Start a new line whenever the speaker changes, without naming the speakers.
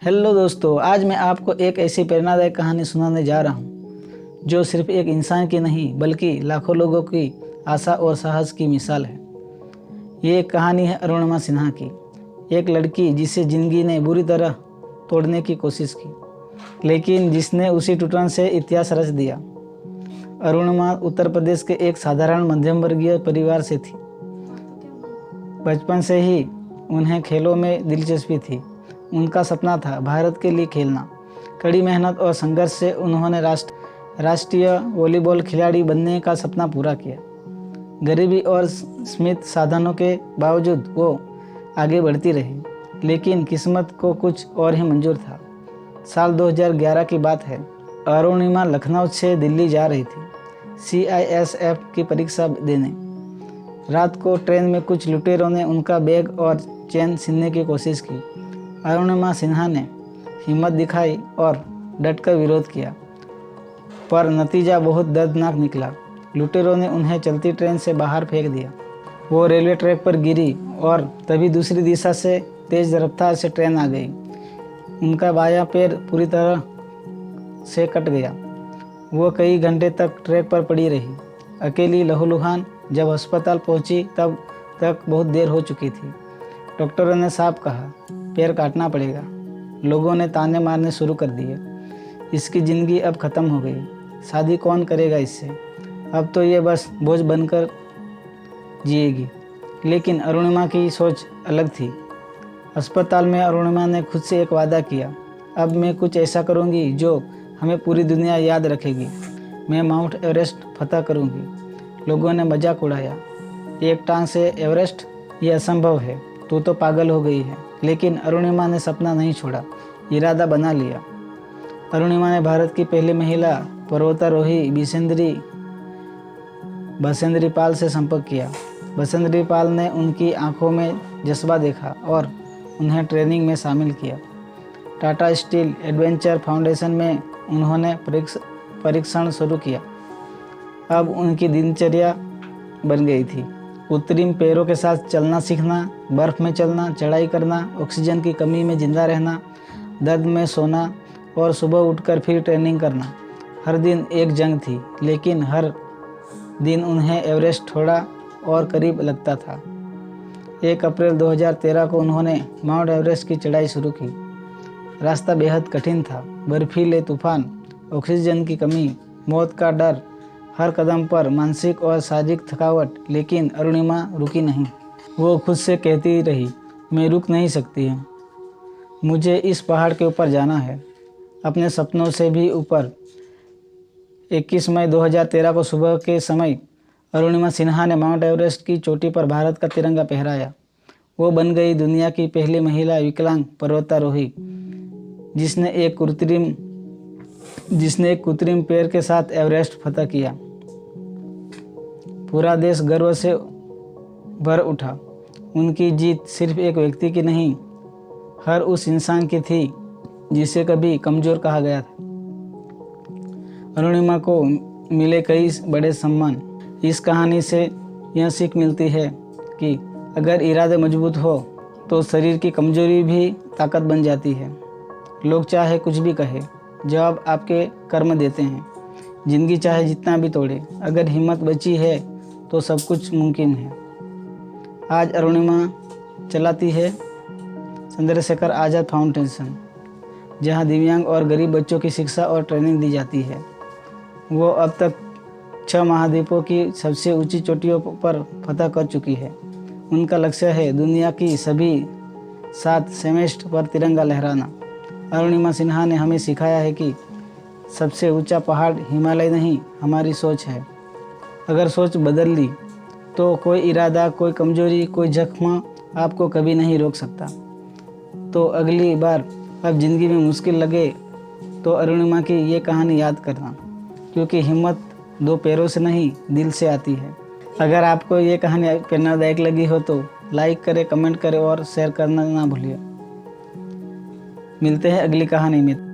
Hello दोस्तों, आज मैं आपको एक ऐसी प्रेरणादायक कहानी सुनाने जा रहा हूँ जो सिर्फ एक इंसान की नहीं बल्कि लाखों लोगों की आशा और साहस की मिसाल है। ये एक कहानी है अरुणिमा सिन्हा की, एक लड़की जिसे ज़िंदगी ने बुरी तरह तोड़ने की कोशिश की, लेकिन जिसने उसी टूटन से इतिहास रच दिया। अरुणिमा उत्तर प्रदेश के एक साधारण मध्यम वर्गीय परिवार से थी। बचपन से ही उन्हें खेलों में दिलचस्पी थी। उनका सपना था भारत के लिए खेलना। कड़ी मेहनत और संघर्ष से उन्होंने राष्ट्रीय वॉलीबॉल खिलाड़ी बनने का सपना पूरा किया। गरीबी और सीमित साधनों के बावजूद वो आगे बढ़ती रही, लेकिन किस्मत को कुछ और ही मंजूर था। साल 2011 की बात है। अरुणिमा लखनऊ से दिल्ली जा रही थी CISF की परीक्षा देने। रात को ट्रेन में कुछ लुटेरों ने उनका बैग और चेन छीनने की कोशिश की। अरुणिमा सिन्हा ने हिम्मत दिखाई और डटकर विरोध किया, पर नतीजा बहुत दर्दनाक निकला। लुटेरों ने उन्हें चलती ट्रेन से बाहर फेंक दिया। वो रेलवे ट्रैक पर गिरी और तभी दूसरी दिशा से तेज रफ्तार से ट्रेन आ गई। उनका बायां पैर पूरी तरह से कट गया। वो कई घंटे तक ट्रैक पर पड़ी रही, अकेली लहूलुहान। जब अस्पताल पहुंची तब तक बहुत देर हो चुकी थी। डॉक्टरों ने साफ कहा, पैर काटना पड़ेगा। लोगों ने ताने मारने शुरू कर दिए, इसकी ज़िंदगी अब ख़त्म हो गई। शादी कौन करेगा इससे? अब तो ये बस बोझ बनकर जिएगी। लेकिन अरुणिमा की सोच अलग थी। अस्पताल में अरुणिमा ने खुद से एक वादा किया, अब मैं कुछ ऐसा करूँगी जो हमें पूरी दुनिया याद रखेगी। मैं माउंट एवरेस्ट फतह करूँगी। लोगों ने मजाक उड़ाया, एक टांग से एवरेस्ट? ये असंभव है, तू तो पागल हो गई है। लेकिन अरुणिमा ने सपना नहीं छोड़ा, इरादा बना लिया। अरुणिमा ने भारत की पहली महिला पर्वतारोही बसेंद्री पाल से संपर्क किया। बसेंद्री पाल ने उनकी आंखों में जज्बा देखा और उन्हें ट्रेनिंग में शामिल किया। टाटा स्टील एडवेंचर फाउंडेशन में उन्होंने परीक्षण शुरू किया। अब उनकी दिनचर्या बन गई थी। कृत्रिम पैरों के साथ चलना सीखना, बर्फ़ में चलना, चढ़ाई करना, ऑक्सीजन की कमी में जिंदा रहना, दर्द में सोना और सुबह उठकर फिर ट्रेनिंग करना। हर दिन एक जंग थी, लेकिन हर दिन उन्हें एवरेस्ट थोड़ा और करीब लगता था। 1 अप्रैल 2013 को उन्होंने माउंट एवरेस्ट की चढ़ाई शुरू की। रास्ता बेहद कठिन था, बर्फीले तूफान, ऑक्सीजन की कमी, मौत का डर, हर कदम पर मानसिक और शारीरिक थकावट। लेकिन अरुणिमा रुकी नहीं। वो खुद से कहती रही, मैं रुक नहीं सकती हूँ, मुझे इस पहाड़ के ऊपर जाना है, अपने सपनों से भी ऊपर। 21 मई 2013 को सुबह के समय अरुणिमा सिन्हा ने माउंट एवरेस्ट की चोटी पर भारत का तिरंगा फहराया। वो बन गई दुनिया की पहली महिला विकलांग पर्वतारोही जिसने एक कृत्रिम पैर के साथ एवरेस्ट फतह किया। पूरा देश गर्व से भर उठा। उनकी जीत सिर्फ एक व्यक्ति की नहीं, हर उस इंसान की थी जिसे कभी कमज़ोर कहा गया था। अरुणिमा को मिले कई बड़े सम्मान। इस कहानी से यह सीख मिलती है कि अगर इरादे मजबूत हो तो शरीर की कमजोरी भी ताकत बन जाती है। लोग चाहे कुछ भी कहे, जवाब आपके कर्म देते हैं। ज़िंदगी चाहे जितना भी तोड़े, अगर हिम्मत बची है तो सब कुछ मुमकिन है। आज अरुणिमा चलाती है चंद्रशेखर आज़ाद फाउंडेशन, जहां दिव्यांग और गरीब बच्चों की शिक्षा और ट्रेनिंग दी जाती है। वो अब तक 6 महाद्वीपों की सबसे ऊंची चोटियों पर फतह कर चुकी है। उनका लक्ष्य है दुनिया की सभी 7 सेमेस्ट पर तिरंगा लहराना। अरुणिमा सिन्हा ने हमें सिखाया है कि सबसे ऊंचा पहाड़ हिमालय नहीं, हमारी सोच है। अगर सोच बदल ली तो कोई इरादा, कोई कमजोरी, कोई जख्म आपको कभी नहीं रोक सकता। तो अगली बार अब ज़िंदगी में मुश्किल लगे तो अरुणिमा की ये कहानी याद करना, क्योंकि हिम्मत 2 पैरों से नहीं, दिल से आती है। अगर आपको ये कहानी प्रेरणादायक लगी हो तो लाइक करें, कमेंट करें और शेयर करना ना भूलिए। मिलते हैं अगली कहानी में।